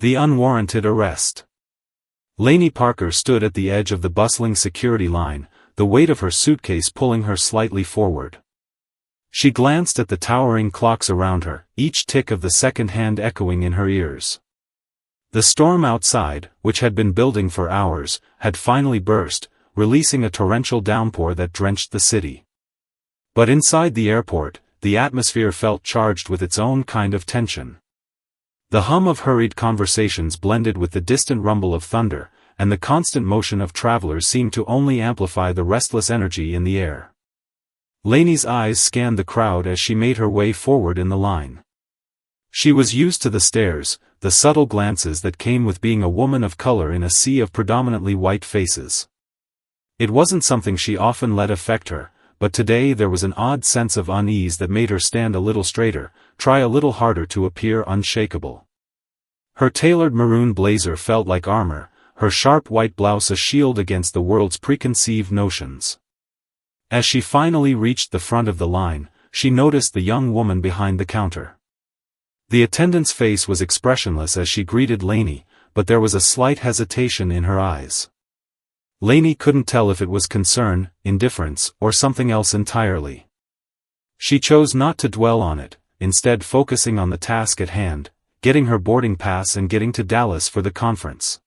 The unwarranted arrest. Lainey Parker stood at the edge of the bustling security line, the weight of her suitcase pulling her slightly forward. She glanced at the towering clocks around her, each tick of the second hand echoing in her ears. The storm outside, which had been building for hours, had finally burst, releasing a torrential downpour that drenched the city. But inside the airport, the atmosphere felt charged with its own kind of tension. The hum of hurried conversations blended with the distant rumble of thunder, and the constant motion of travelers seemed to only amplify the restless energy in the air. Lainey's eyes scanned the crowd as she made her way forward in the line. She was used to the stares, the subtle glances that came with being a woman of color in a sea of predominantly white faces. It wasn't something she often let affect her, but today there was an odd sense of unease that made her stand a little straighter, try a little harder to appear unshakable. Her tailored maroon blazer felt like armor, her sharp white blouse a shield against the world's preconceived notions. As she finally reached the front of the line, she noticed the young woman behind the counter. The attendant's face was expressionless as she greeted Lainey, but there was a slight hesitation in her eyes. Lainey couldn't tell if it was concern, indifference, or something else entirely. She chose not to dwell on it, instead focusing on the task at hand, getting her boarding pass and getting to Dallas for the conference.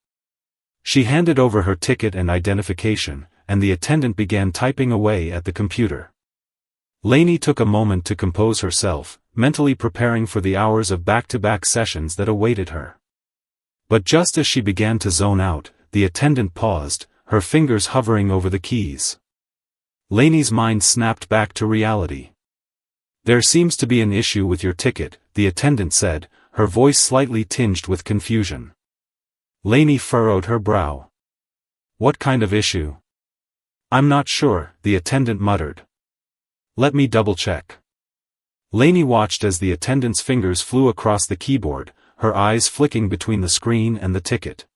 She handed over her ticket and identification, and the attendant began typing away at the computer. Lainey took a moment to compose herself, mentally preparing for the hours of back-to-back sessions that awaited her. But just as she began to zone out, the attendant paused, her fingers hovering over the keys. Lainey's mind snapped back to reality. "There seems to be an issue with your ticket," the attendant said, her voice slightly tinged with confusion. Lainey furrowed her brow. "What kind of issue?" "I'm not sure," the attendant muttered. "Let me double-check." Lainey watched as the attendant's fingers flew across the keyboard, her eyes flicking between the screen and the ticket.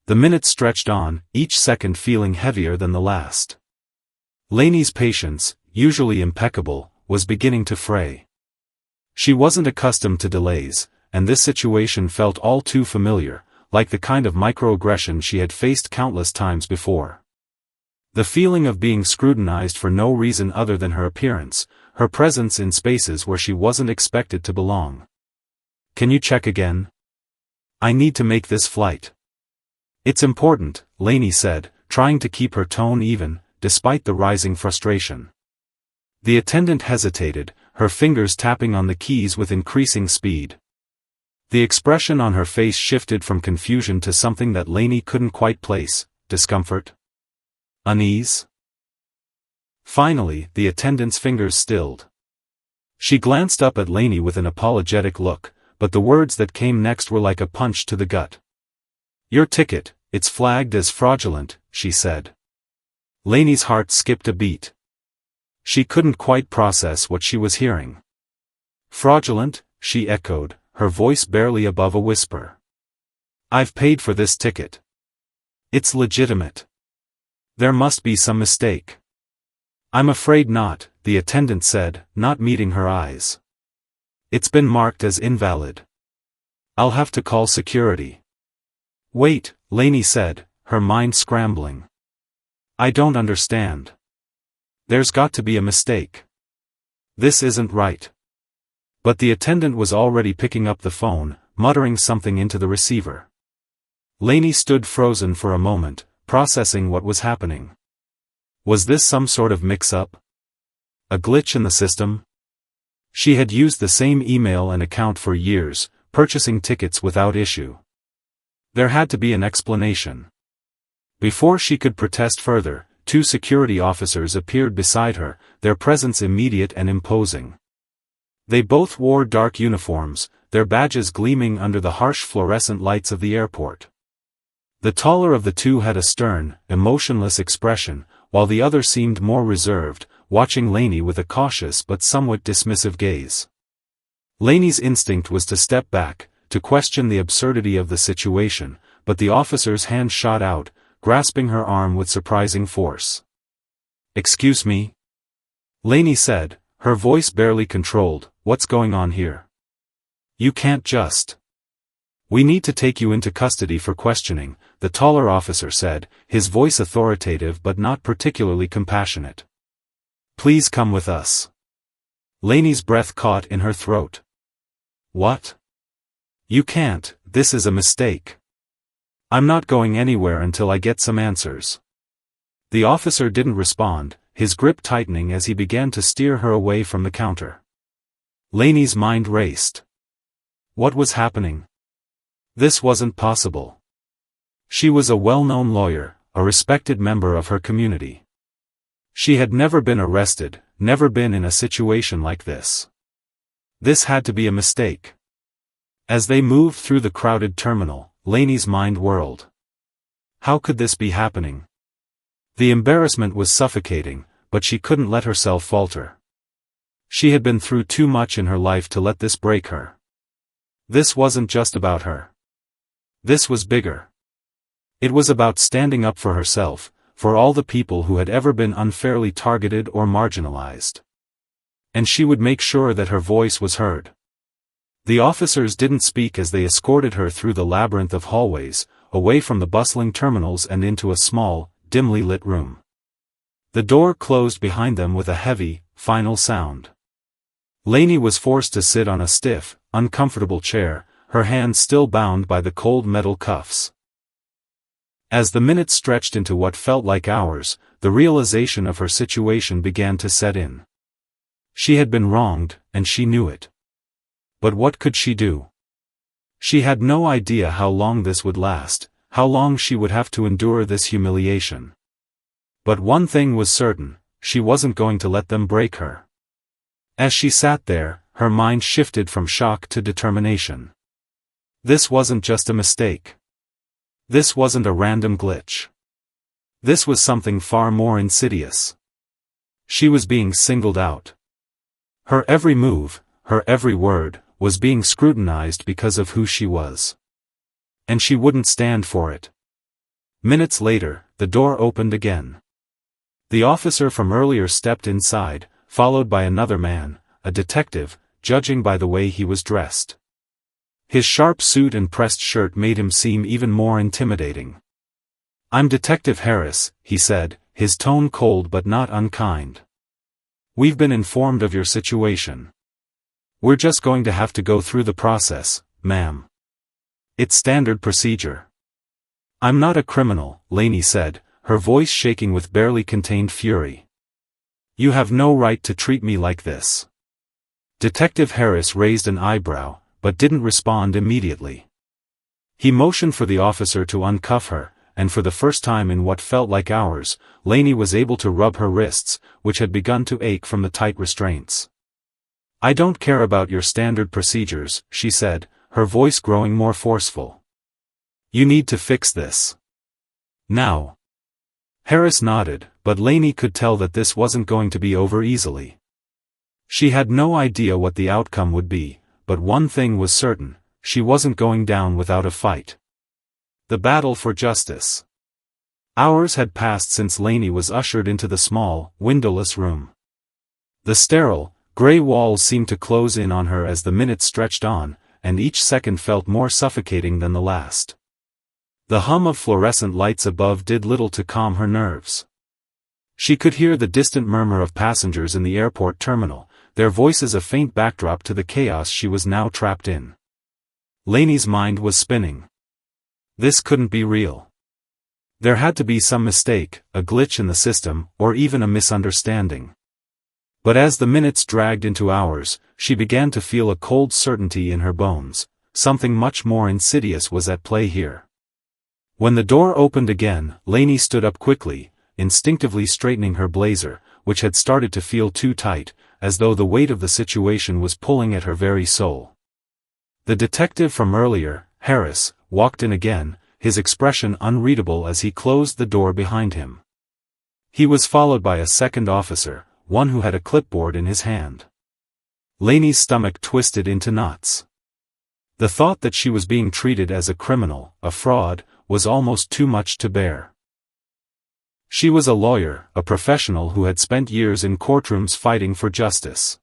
The minutes stretched on, each second feeling heavier than the last. Lainey's patience, usually impeccable, was beginning to fray. She wasn't accustomed to delays, and this situation felt all too familiar, like the kind of microaggression she had faced countless times before. The feeling of being scrutinized for no reason other than her appearance, her presence in spaces where she wasn't expected to belong. "Can you check again? I need to make this flight." "It's important," Lainey said, trying to keep her tone even, despite the rising frustration. The attendant hesitated, her fingers tapping on the keys with increasing speed. The expression on her face shifted from confusion to something that Lainey couldn't quite place: discomfort? Unease? Finally, the attendant's fingers stilled. She glanced up at Lainey with an apologetic look, but the words that came next were like a punch to the gut. "Your ticket, it's flagged as fraudulent," she said. Lainey's heart skipped a beat. She couldn't quite process what she was hearing. "Fraudulent?" she echoed, her voice barely above a whisper. "I've paid for this ticket. It's legitimate. There must be some mistake." "I'm afraid not," the attendant said, not meeting her eyes. "It's been marked as invalid. I'll have to call security." "Wait," Lainey said, her mind scrambling. "I don't understand. There's got to be a mistake. This isn't right." But the attendant was already picking up the phone, muttering something into the receiver. Lainey stood frozen for a moment, processing what was happening. Was this some sort of mix-up? A glitch in the system? She had used the same email and account for years, purchasing tickets without issue. There had to be an explanation. Before she could protest further, 2 security officers appeared beside her, their presence immediate and imposing. They both wore dark uniforms, their badges gleaming under the harsh fluorescent lights of the airport. The taller of the two had a stern, emotionless expression, while the other seemed more reserved, watching Lainey with a cautious but somewhat dismissive gaze. Lainey's instinct was to step back, to question the absurdity of the situation, but the officer's hand shot out, grasping her arm with surprising force. "Excuse me?" Lainey said, her voice barely controlled. "What's going on here? You can't just..." "We need to take you into custody for questioning," the taller officer said, his voice authoritative but not particularly compassionate. "Please come with us." Lainey's breath caught in her throat. "What? You can't, this is a mistake. I'm not going anywhere until I get some answers." The officer didn't respond, his grip tightening as he began to steer her away from the counter. Lainey's mind raced. What was happening? This wasn't possible. She was a well-known lawyer, a respected member of her community. She had never been arrested, never been in a situation like this. This had to be a mistake. As they moved through the crowded terminal, Lainey's mind whirled. How could this be happening? The embarrassment was suffocating, but she couldn't let herself falter. She had been through too much in her life to let this break her. This wasn't just about her. This was bigger. It was about standing up for herself, for all the people who had ever been unfairly targeted or marginalized. And she would make sure that her voice was heard. The officers didn't speak as they escorted her through the labyrinth of hallways, away from the bustling terminals and into a small, dimly lit room. The door closed behind them with a heavy, final sound. Lainey was forced to sit on a stiff, uncomfortable chair, her hands still bound by the cold metal cuffs. As the minutes stretched into what felt like hours, the realization of her situation began to set in. She had been wronged, and she knew it. But what could she do? She had no idea how long this would last, how long she would have to endure this humiliation. But one thing was certain, she wasn't going to let them break her. As she sat there, her mind shifted from shock to determination. This wasn't just a mistake. This wasn't a random glitch. This was something far more insidious. She was being singled out. Her every move, her every word, was being scrutinized because of who she was. And she wouldn't stand for it. Minutes later, the door opened again. The officer from earlier stepped inside, followed by another man, a detective, judging by the way he was dressed. His sharp suit and pressed shirt made him seem even more intimidating. "I'm Detective Harris," he said, his tone cold but not unkind. "We've been informed of your situation. We're just going to have to go through the process, ma'am. It's standard procedure." "I'm not a criminal," Lainey said, her voice shaking with barely contained fury. "You have no right to treat me like this." Detective Harris raised an eyebrow, but didn't respond immediately. He motioned for the officer to uncuff her, and for the first time in what felt like hours, Lainey was able to rub her wrists, which had begun to ache from the tight restraints. "I don't care about your standard procedures," she said, her voice growing more forceful. "You need to fix this. Now." Harris nodded, but Lainey could tell that this wasn't going to be over easily. She had no idea what the outcome would be, but one thing was certain, she wasn't going down without a fight. The battle for justice. Hours had passed since Lainey was ushered into the small, windowless room. The sterile, gray walls seemed to close in on her as the minutes stretched on, and each second felt more suffocating than the last. The hum of fluorescent lights above did little to calm her nerves. She could hear the distant murmur of passengers in the airport terminal, their voices a faint backdrop to the chaos she was now trapped in. Lainey's mind was spinning. This couldn't be real. There had to be some mistake, a glitch in the system, or even a misunderstanding. But as the minutes dragged into hours, she began to feel a cold certainty in her bones. Something much more insidious was at play here. When the door opened again, Lainey stood up quickly, instinctively straightening her blazer, which had started to feel too tight, as though the weight of the situation was pulling at her very soul. The detective from earlier, Harris, walked in again, his expression unreadable as he closed the door behind him. He was followed by a second officer, one who had a clipboard in his hand. Lainey's stomach twisted into knots. The thought that she was being treated as a criminal, a fraud, was almost too much to bear. She was a lawyer, a professional who had spent years in courtrooms fighting for justice.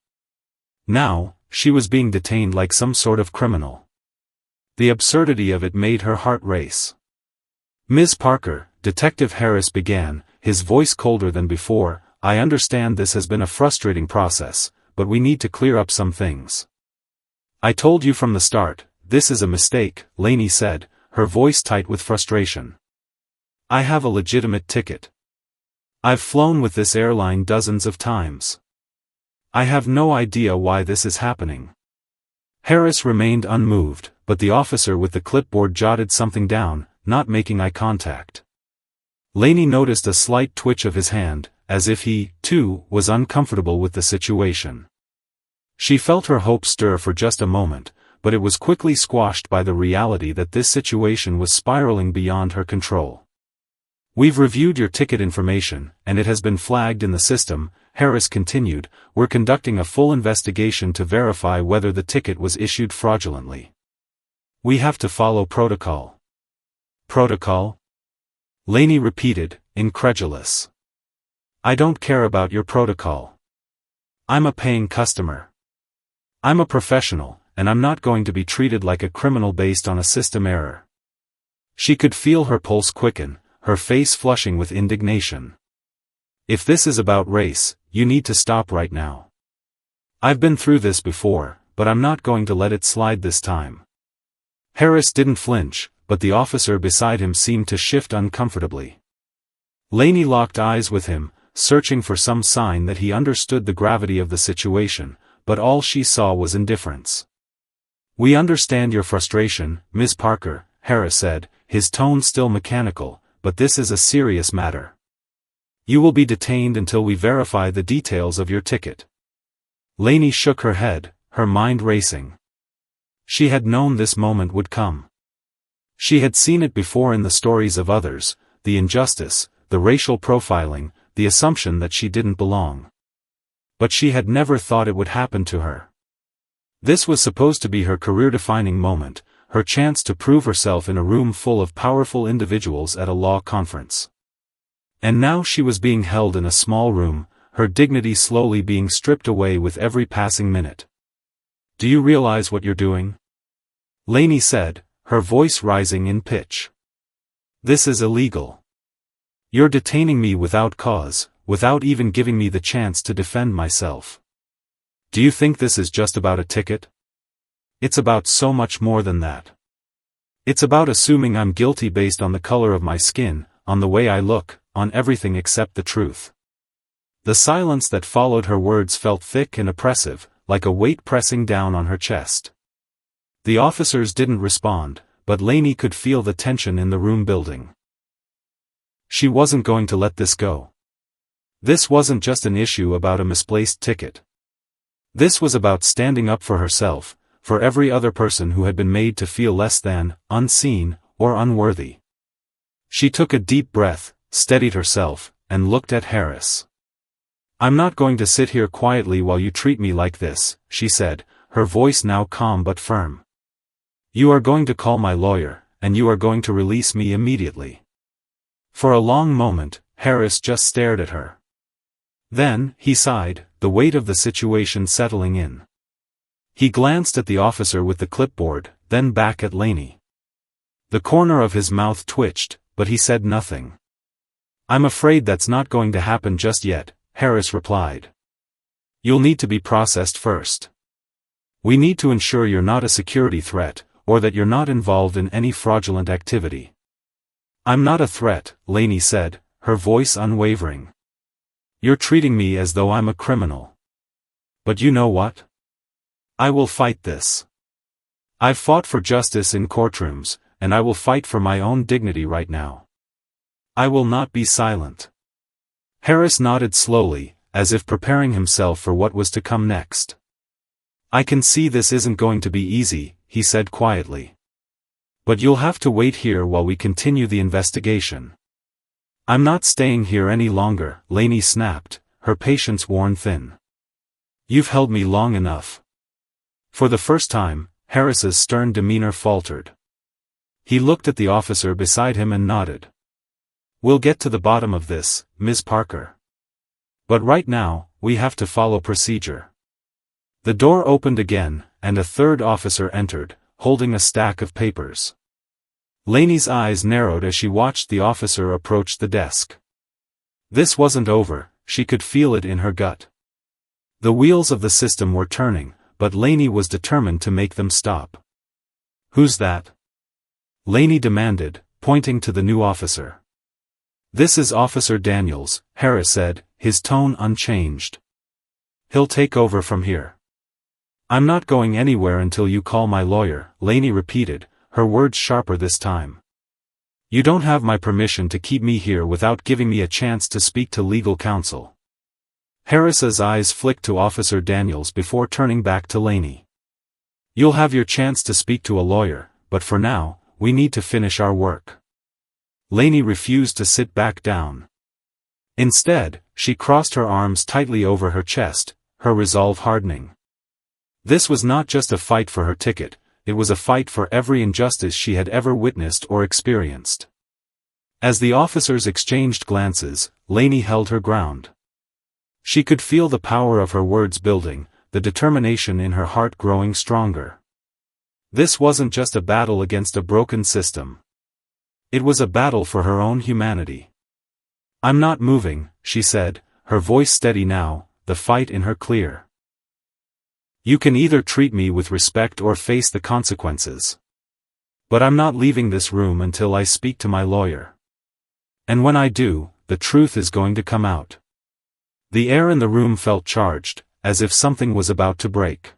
Now, she was being detained like some sort of criminal. The absurdity of it made her heart race. "Ms. Parker," Detective Harris began, his voice colder than before, "I understand this has been a frustrating process, but we need to clear up some things." "I told you from the start, this is a mistake," Laney said, her voice tight with frustration. "I have a legitimate ticket. I've flown with this airline dozens of times. I have no idea why this is happening." Harris remained unmoved, but the officer with the clipboard jotted something down, not making eye contact. Laney noticed a slight twitch of his hand, as if he, too, was uncomfortable with the situation. She felt her hope stir for just a moment, but it was quickly squashed by the reality that this situation was spiraling beyond her control. "We've reviewed your ticket information, and it has been flagged in the system," Harris continued. "We're conducting a full investigation to verify whether the ticket was issued fraudulently. We have to follow protocol." "Protocol?" Laney repeated, incredulous. "I don't care about your protocol. I'm a paying customer. I'm a professional, and I'm not going to be treated like a criminal based on a system error." She could feel her pulse quicken, her face flushing with indignation. "If this is about race, you need to stop right now. I've been through this before, but I'm not going to let it slide this time." Harris didn't flinch, but the officer beside him seemed to shift uncomfortably. Laney locked eyes with him, searching for some sign that he understood the gravity of the situation, but all she saw was indifference. "We understand your frustration, Ms. Parker," Harris said, his tone still mechanical, "but this is a serious matter. You will be detained until we verify the details of your ticket." Laney shook her head, her mind racing. She had known this moment would come. She had seen it before in the stories of others, the injustice, the racial profiling, the assumption that she didn't belong. But she had never thought it would happen to her. This was supposed to be her career-defining moment, her chance to prove herself in a room full of powerful individuals at a law conference. And now she was being held in a small room, her dignity slowly being stripped away with every passing minute. "Do you realize what you're doing?" Laney said, her voice rising in pitch. "This is illegal. You're detaining me without cause, without even giving me the chance to defend myself. Do you think this is just about a ticket? It's about so much more than that. It's about assuming I'm guilty based on the color of my skin, on the way I look, on everything except the truth." The silence that followed her words felt thick and oppressive, like a weight pressing down on her chest. The officers didn't respond, but Laney could feel the tension in the room building. She wasn't going to let this go. This wasn't just an issue about a misplaced ticket. This was about standing up for herself, for every other person who had been made to feel less than, unseen, or unworthy. She took a deep breath, steadied herself, and looked at Harris. "I'm not going to sit here quietly while you treat me like this," she said, her voice now calm but firm. "You are going to call my lawyer, and you are going to release me immediately." For a long moment, Harris just stared at her. Then, he sighed, the weight of the situation settling in. He glanced at the officer with the clipboard, then back at Laney. The corner of his mouth twitched, but he said nothing. "I'm afraid that's not going to happen just yet," Harris replied. "You'll need to be processed first. We need to ensure you're not a security threat, or that you're not involved in any fraudulent activity." "I'm not a threat," Laney said, her voice unwavering. "You're treating me as though I'm a criminal. But you know what? I will fight this. I've fought for justice in courtrooms, and I will fight for my own dignity right now. I will not be silent." Harris nodded slowly, as if preparing himself for what was to come next. "I can see this isn't going to be easy," he said quietly. "But you'll have to wait here while we continue the investigation." "I'm not staying here any longer," Laney snapped, her patience worn thin. "You've held me long enough." For the first time, Harris's stern demeanor faltered. He looked at the officer beside him and nodded. "We'll get to the bottom of this, Ms. Parker. But right now, we have to follow procedure." The door opened again, and a third officer entered, holding a stack of papers. Lainey's eyes narrowed as she watched the officer approach the desk. This wasn't over, she could feel it in her gut. The wheels of the system were turning, but Lainey was determined to make them stop. "Who's that?" Lainey demanded, pointing to the new officer. "This is Officer Daniels," Harris said, his tone unchanged. "He'll take over from here." "I'm not going anywhere until you call my lawyer," Lainey repeated, her words sharper this time. "You don't have my permission to keep me here without giving me a chance to speak to legal counsel." Harris's eyes flicked to Officer Daniels before turning back to Lainey. "You'll have your chance to speak to a lawyer, but for now, we need to finish our work." Lainey refused to sit back down. Instead, she crossed her arms tightly over her chest, her resolve hardening. This was not just a fight for her ticket, it was a fight for every injustice she had ever witnessed or experienced. As the officers exchanged glances, Lainey held her ground. She could feel the power of her words building, the determination in her heart growing stronger. This wasn't just a battle against a broken system. It was a battle for her own humanity. "I'm not moving," she said, her voice steady now, the fight in her clear. "You can either treat me with respect or face the consequences. But I'm not leaving this room until I speak to my lawyer. And when I do, the truth is going to come out." The air in the room felt charged, as if something was about to break.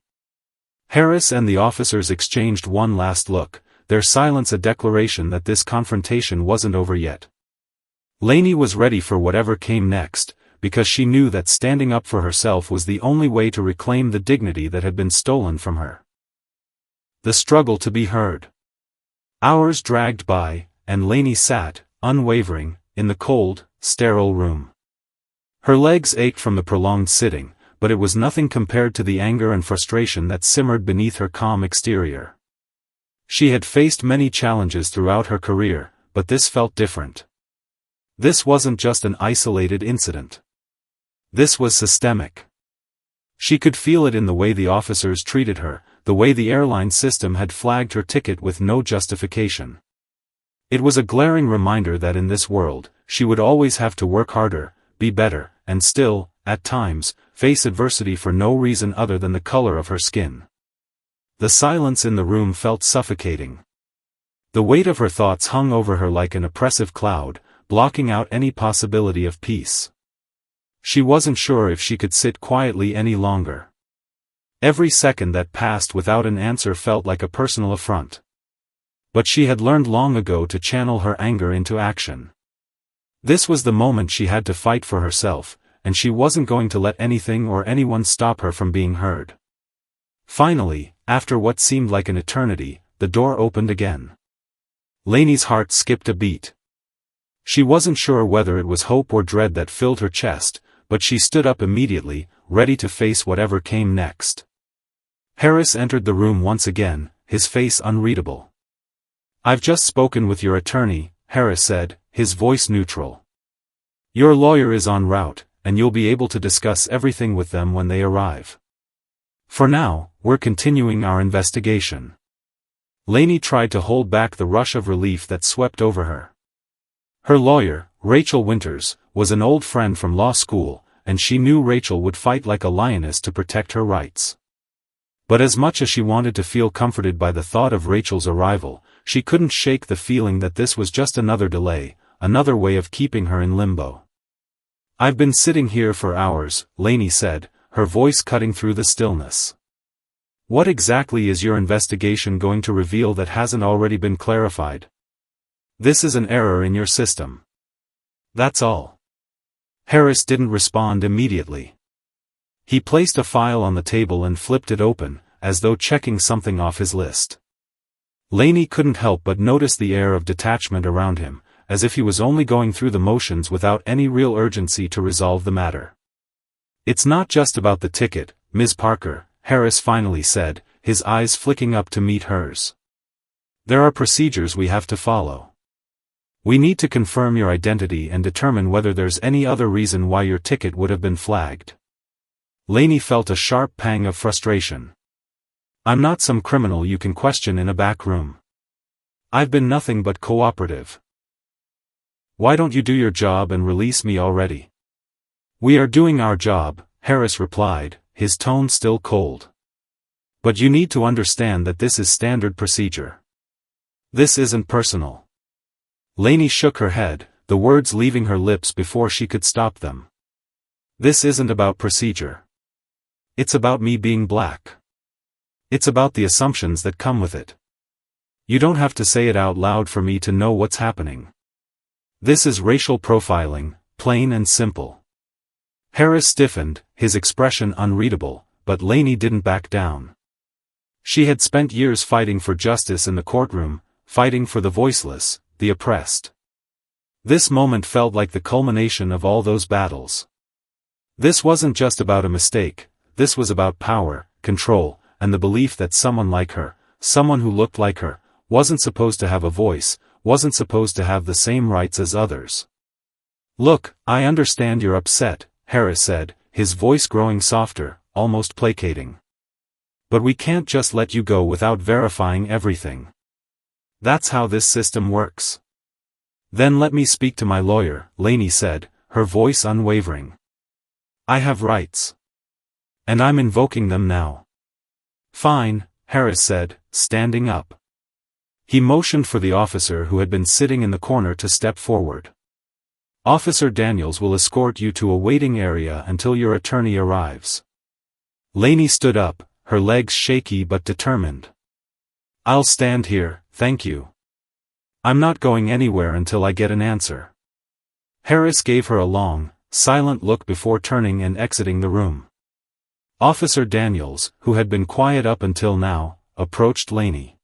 Harris and the officers exchanged one last look, their silence a declaration that this confrontation wasn't over yet. Lainey was ready for whatever came next, because she knew that standing up for herself was the only way to reclaim the dignity that had been stolen from her. The struggle to be heard. Hours dragged by, and Lainey sat, unwavering, in the cold, sterile room. Her legs ached from the prolonged sitting, but it was nothing compared to the anger and frustration that simmered beneath her calm exterior. She had faced many challenges throughout her career, but this felt different. This wasn't just an isolated incident. This was systemic. She could feel it in the way the officers treated her, the way the airline system had flagged her ticket with no justification. It was a glaring reminder that in this world, she would always have to work harder, be better, and still, at times, face adversity for no reason other than the color of her skin. The silence in the room felt suffocating. The weight of her thoughts hung over her like an oppressive cloud, blocking out any possibility of peace. She wasn't sure if she could sit quietly any longer. Every second that passed without an answer felt like a personal affront. But she had learned long ago to channel her anger into action. This was the moment she had to fight for herself, and she wasn't going to let anything or anyone stop her from being heard. Finally, after what seemed like an eternity, the door opened again. Lainey's heart skipped a beat. She wasn't sure whether it was hope or dread that filled her chest, but she stood up immediately, ready to face whatever came next. Harris entered the room once again, his face unreadable. "I've just spoken with your attorney," Harris said, his voice neutral. "Your lawyer is en route, and you'll be able to discuss everything with them when they arrive. For now, we're continuing our investigation." Lainey tried to hold back the rush of relief that swept over her. Her lawyer, Rachel Winters, was an old friend from law school, and she knew Rachel would fight like a lioness to protect her rights. But as much as she wanted to feel comforted by the thought of Rachel's arrival, she couldn't shake the feeling that this was just another delay, another way of keeping her in limbo. "I've been sitting here for hours," Lainey said, her voice cutting through the stillness. "What exactly is your investigation going to reveal that hasn't already been clarified? This is an error in your system. That's all." Harris didn't respond immediately. He placed a file on the table and flipped it open, as though checking something off his list. Lainey couldn't help but notice the air of detachment around him, as if he was only going through the motions without any real urgency to resolve the matter. "It's not just about the ticket, Ms. Parker," Harris finally said, his eyes flicking up to meet hers. "There are procedures we have to follow. We need to confirm your identity and determine whether there's any other reason why your ticket would have been flagged." Lainey felt a sharp pang of frustration. I'm not some criminal you can question in a back room. I've been nothing but cooperative. Why don't you do your job and release me already? We are doing our job, Harris replied, his tone still cold. But you need to understand that this is standard procedure. This isn't personal. Laney shook her head, the words leaving her lips before she could stop them. This isn't about procedure. It's about me being black. It's about the assumptions that come with it. You don't have to say it out loud for me to know what's happening. This is racial profiling, plain and simple. Harris stiffened, his expression unreadable, but Laney didn't back down. She had spent years fighting for justice in the courtroom, fighting for the voiceless, the oppressed. This moment felt like the culmination of all those battles. This wasn't just about a mistake, this was about power, control, and the belief that someone like her, someone who looked like her, wasn't supposed to have a voice, wasn't supposed to have the same rights as others. Look, I understand you're upset, Harris said, his voice growing softer, almost placating. But we can't just let you go without verifying everything. That's how this system works. Then let me speak to my lawyer, Laney said, her voice unwavering. I have rights. And I'm invoking them now. Fine, Harris said, standing up. He motioned for the officer who had been sitting in the corner to step forward. Officer Daniels will escort you to a waiting area until your attorney arrives. Laney stood up, her legs shaky but determined. I'll stand here, thank you. I'm not going anywhere until I get an answer. Harris gave her a long, silent look before turning and exiting the room. Officer Daniels, who had been quiet up until now, approached Laney.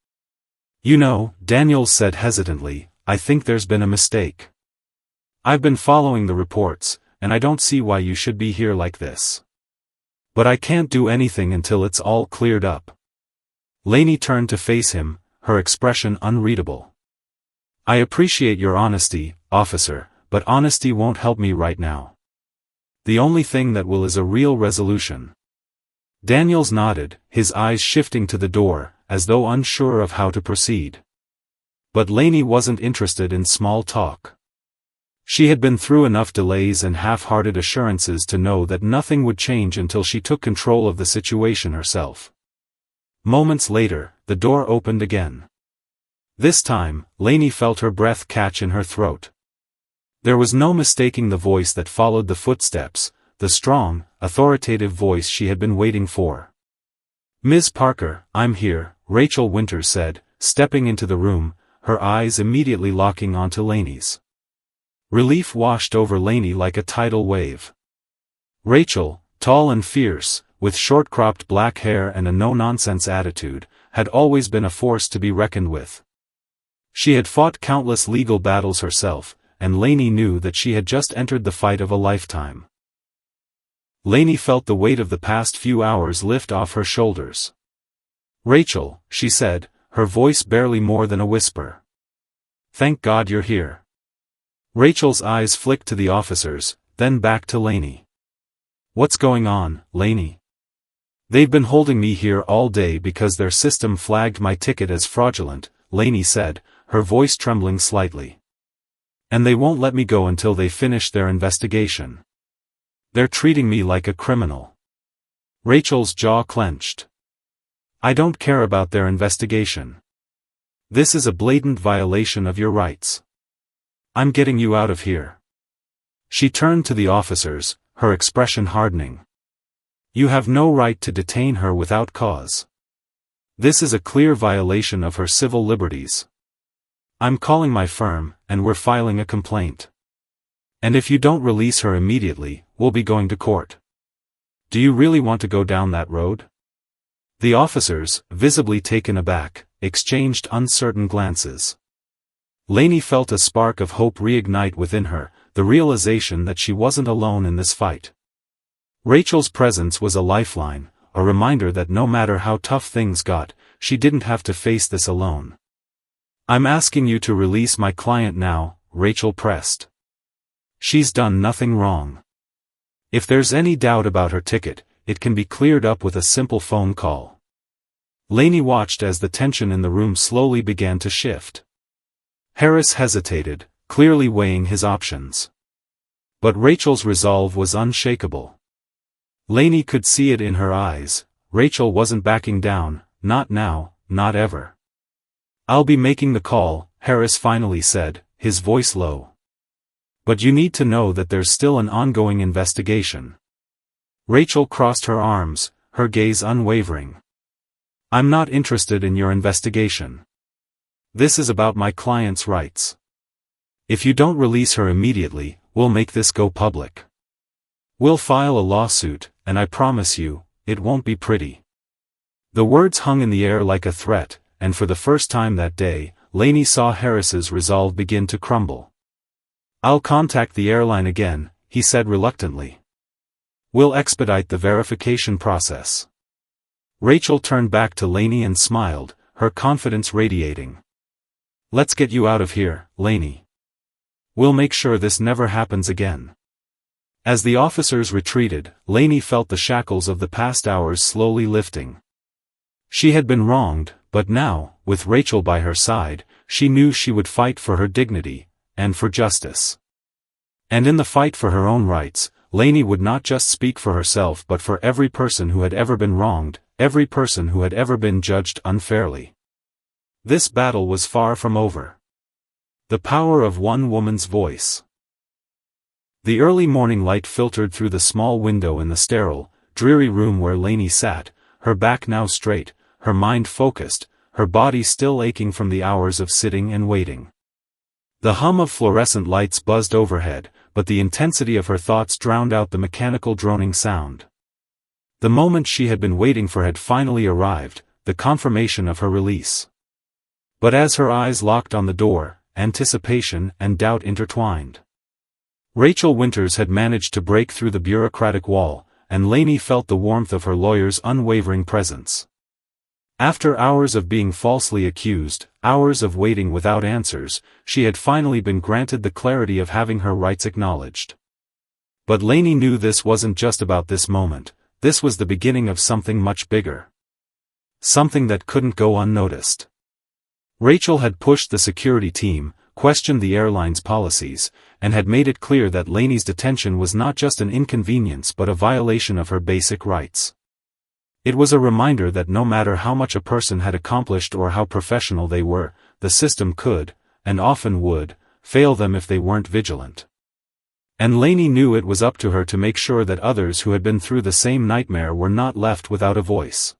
You know, Daniels said hesitantly, I think there's been a mistake. I've been following the reports, and I don't see why you should be here like this. But I can't do anything until it's all cleared up. Laney turned to face him, her expression unreadable. I appreciate your honesty, officer, but honesty won't help me right now. The only thing that will is a real resolution. Daniels nodded, his eyes shifting to the door, as though unsure of how to proceed. But Laney wasn't interested in small talk. She had been through enough delays and half-hearted assurances to know that nothing would change until she took control of the situation herself. Moments later, the door opened again. This time, Laney felt her breath catch in her throat. There was no mistaking the voice that followed the footsteps, the strong, authoritative voice she had been waiting for. Ms. Parker, I'm here, Rachel Winters said, stepping into the room, her eyes immediately locking onto Laney's. Relief washed over Laney like a tidal wave. Rachel, tall and fierce, with short-cropped black hair and a no-nonsense attitude, had always been a force to be reckoned with. She had fought countless legal battles herself, and Laney knew that she had just entered the fight of a lifetime. Laney felt the weight of the past few hours lift off her shoulders. Rachel, she said, her voice barely more than a whisper. Thank God you're here. Rachel's eyes flicked to the officers, then back to Laney. What's going on, Laney? They've been holding me here all day because their system flagged my ticket as fraudulent, Laney said, her voice trembling slightly. And they won't let me go until they finish their investigation. They're treating me like a criminal. Rachel's jaw clenched. I don't care about their investigation. This is a blatant violation of your rights. I'm getting you out of here. She turned to the officers, her expression hardening. You have no right to detain her without cause. This is a clear violation of her civil liberties. I'm calling my firm, and we're filing a complaint. And if you don't release her immediately, we'll be going to court. Do you really want to go down that road? The officers, visibly taken aback, exchanged uncertain glances. Laney felt a spark of hope reignite within her, the realization that she wasn't alone in this fight. Rachel's presence was a lifeline, a reminder that no matter how tough things got, she didn't have to face this alone. I'm asking you to release my client now, Rachel pressed. She's done nothing wrong. If there's any doubt about her ticket, it can be cleared up with a simple phone call. Lainey watched as the tension in the room slowly began to shift. Harris hesitated, clearly weighing his options. But Rachel's resolve was unshakable. Lainey could see it in her eyes. Rachel wasn't backing down, not now, not ever. "I'll be making the call," Harris finally said, his voice low. "But you need to know that there's still an ongoing investigation." Rachel crossed her arms, her gaze unwavering. "I'm not interested in your investigation. This is about my client's rights. If you don't release her immediately, we'll make this go public. We'll file a lawsuit, and I promise you, it won't be pretty." The words hung in the air like a threat, and for the first time that day, Lainey saw Harris's resolve begin to crumble. "I'll contact the airline again," he said reluctantly. "We'll expedite the verification process." Rachel turned back to Lainey and smiled, her confidence radiating. "Let's get you out of here, Lainey. We'll make sure this never happens again." As the officers retreated, Lainey felt the shackles of the past hours slowly lifting. She had been wronged, but now, with Rachel by her side, she knew she would fight for her dignity, and for justice. And in the fight for her own rights, Lainey would not just speak for herself but for every person who had ever been wronged, every person who had ever been judged unfairly. This battle was far from over. The power of one woman's voice. The early morning light filtered through the small window in the sterile, dreary room where Lainey sat, her back now straight, her mind focused, her body still aching from the hours of sitting and waiting. The hum of fluorescent lights buzzed overhead, but the intensity of her thoughts drowned out the mechanical droning sound. The moment she had been waiting for had finally arrived, the confirmation of her release. But as her eyes locked on the door, anticipation and doubt intertwined. Rachel Winters had managed to break through the bureaucratic wall, and Lainey felt the warmth of her lawyer's unwavering presence. After hours of being falsely accused, hours of waiting without answers, she had finally been granted the clarity of having her rights acknowledged. But Lainey knew this wasn't just about this moment, this was the beginning of something much bigger. Something that couldn't go unnoticed. Rachel had pushed the security team, questioned the airline's policies, and had made it clear that Lainey's detention was not just an inconvenience but a violation of her basic rights. It was a reminder that no matter how much a person had accomplished or how professional they were, the system could, and often would, fail them if they weren't vigilant. And Lainey knew it was up to her to make sure that others who had been through the same nightmare were not left without a voice.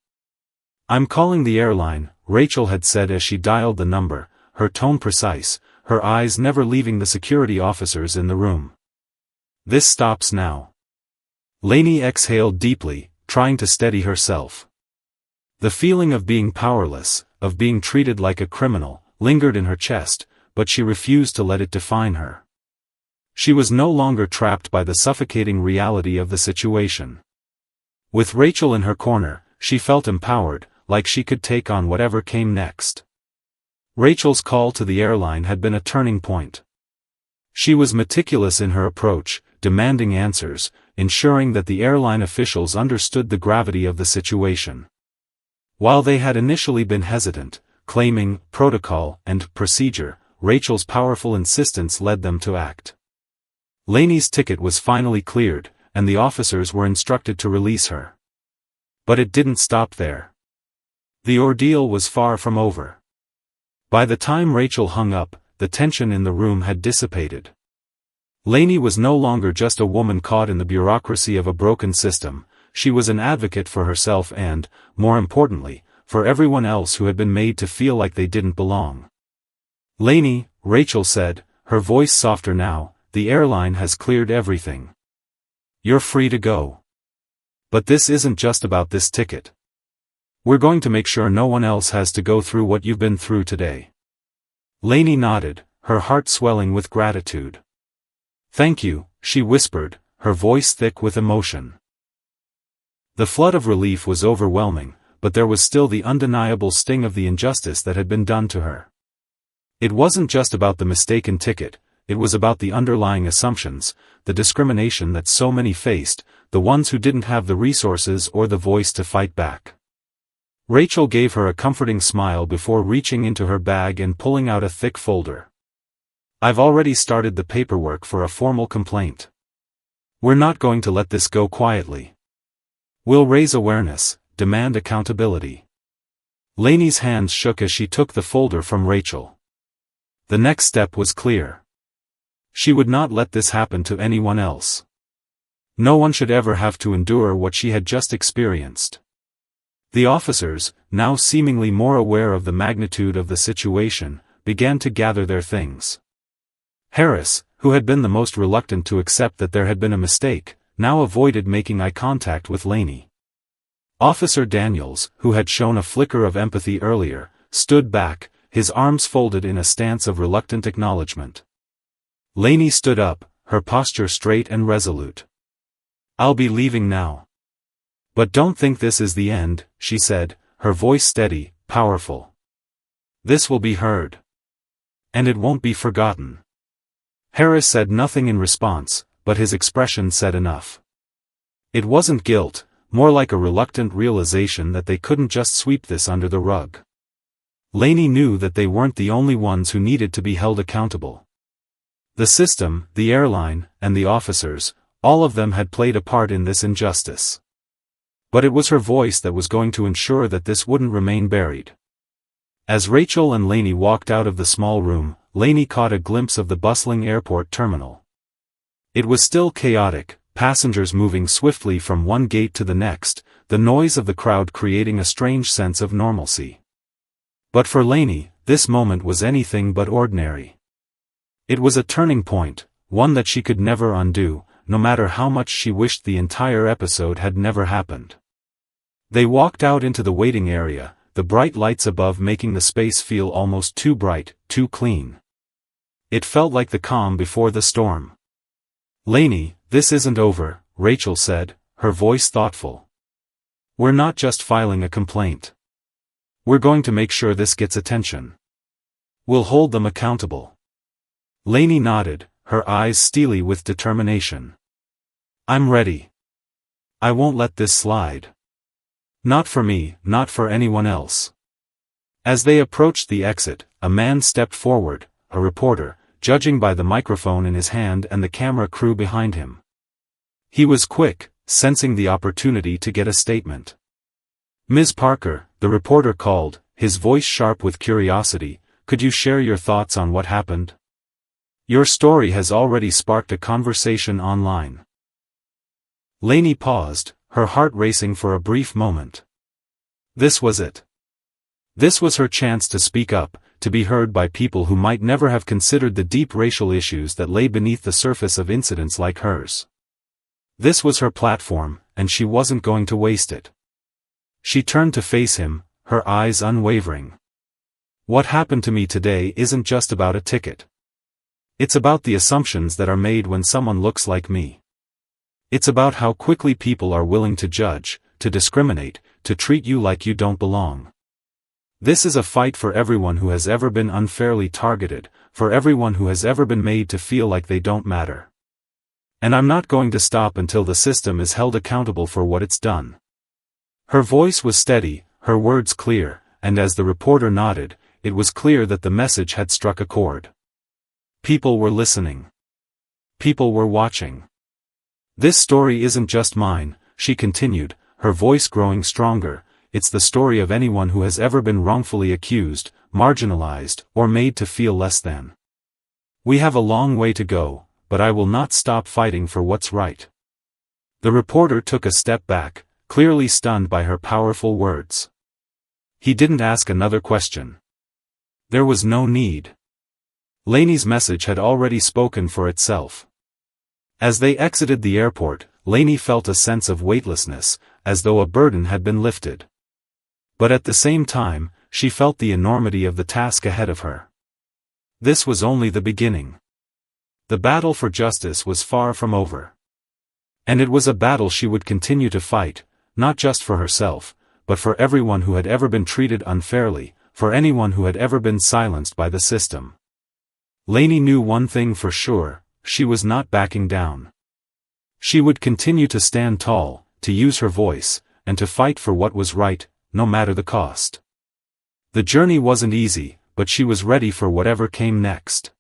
"I'm calling the airline," Rachel had said as she dialed the number, her tone precise, her eyes never leaving the security officers in the room. "This stops now." Lainey exhaled deeply, trying to steady herself. The feeling of being powerless, of being treated like a criminal, lingered in her chest, but she refused to let it define her. She was no longer trapped by the suffocating reality of the situation. With Rachel in her corner, she felt empowered, like she could take on whatever came next. Rachel's call to the airline had been a turning point. She was meticulous in her approach, demanding answers, ensuring that the airline officials understood the gravity of the situation. While they had initially been hesitant, claiming protocol and procedure, Rachel's powerful insistence led them to act. Lainey's ticket was finally cleared, and the officers were instructed to release her. But it didn't stop there. The ordeal was far from over. By the time Rachel hung up, the tension in the room had dissipated. Lainey was no longer just a woman caught in the bureaucracy of a broken system, she was an advocate for herself and, more importantly, for everyone else who had been made to feel like they didn't belong. "Lainey," Rachel said, her voice softer now, "the airline has cleared everything. You're free to go. But this isn't just about this ticket. We're going to make sure no one else has to go through what you've been through today." Lainey nodded, her heart swelling with gratitude. "Thank you," she whispered, her voice thick with emotion. The flood of relief was overwhelming, but there was still the undeniable sting of the injustice that had been done to her. It wasn't just about the mistaken ticket, it was about the underlying assumptions, the discrimination that so many faced, the ones who didn't have the resources or the voice to fight back. Rachel gave her a comforting smile before reaching into her bag and pulling out a thick folder. I've already started the paperwork for a formal complaint. We're not going to let this go quietly. We'll raise awareness, demand accountability. Lainey's hands shook as she took the folder from Rachel. The next step was clear. She would not let this happen to anyone else. No one should ever have to endure what she had just experienced. The officers, now seemingly more aware of the magnitude of the situation, began to gather their things. Harris, who had been the most reluctant to accept that there had been a mistake, now avoided making eye contact with Laney. Officer Daniels, who had shown a flicker of empathy earlier, stood back, his arms folded in a stance of reluctant acknowledgement. Laney stood up, her posture straight and resolute. I'll be leaving now. But don't think this is the end, she said, her voice steady, powerful. This will be heard. And it won't be forgotten. Harris said nothing in response, but his expression said enough. It wasn't guilt, more like a reluctant realization that they couldn't just sweep this under the rug. Laney knew that they weren't the only ones who needed to be held accountable. The system, the airline, and the officers, all of them had played a part in this injustice. But it was her voice that was going to ensure that this wouldn't remain buried. As Rachel and Laney walked out of the small room, Laney caught a glimpse of the bustling airport terminal. It was still chaotic, passengers moving swiftly from one gate to the next, the noise of the crowd creating a strange sense of normalcy. But for Laney, this moment was anything but ordinary. It was a turning point, one that she could never undo, no matter how much she wished the entire episode had never happened. They walked out into the waiting area, the bright lights above making the space feel almost too bright, too clean. It felt like the calm before the storm. Laney, this isn't over, Rachel said, her voice thoughtful. We're not just filing a complaint. We're going to make sure this gets attention. We'll hold them accountable. Laney nodded, her eyes steely with determination. I'm ready. I won't let this slide. Not for me, not for anyone else. As they approached the exit, a man stepped forward, a reporter, judging by the microphone in his hand and the camera crew behind him. He was quick, sensing the opportunity to get a statement. Ms. Parker, the reporter called, his voice sharp with curiosity, could you share your thoughts on what happened? Your story has already sparked a conversation online. Laney paused, her heart racing for a brief moment. This was it. This was her chance to speak up, to be heard by people who might never have considered the deep racial issues that lay beneath the surface of incidents like hers. This was her platform, and she wasn't going to waste it. She turned to face him, her eyes unwavering. What happened to me today isn't just about a ticket. It's about the assumptions that are made when someone looks like me. It's about how quickly people are willing to judge, to discriminate, to treat you like you don't belong. This is a fight for everyone who has ever been unfairly targeted, for everyone who has ever been made to feel like they don't matter. And I'm not going to stop until the system is held accountable for what it's done. Her voice was steady, her words clear, and as the reporter nodded, it was clear that the message had struck a chord. People were listening. People were watching. This story isn't just mine, she continued, her voice growing stronger, it's the story of anyone who has ever been wrongfully accused, marginalized, or made to feel less than. We have a long way to go, but I will not stop fighting for what's right. The reporter took a step back, clearly stunned by her powerful words. He didn't ask another question. There was no need. Laney's message had already spoken for itself. As they exited the airport, Laney felt a sense of weightlessness, as though a burden had been lifted. But at the same time, she felt the enormity of the task ahead of her. This was only the beginning. The battle for justice was far from over. And it was a battle she would continue to fight, not just for herself, but for everyone who had ever been treated unfairly, for anyone who had ever been silenced by the system. Laney knew one thing for sure, she was not backing down. She would continue to stand tall, to use her voice, and to fight for what was right, no matter the cost. The journey wasn't easy, but she was ready for whatever came next.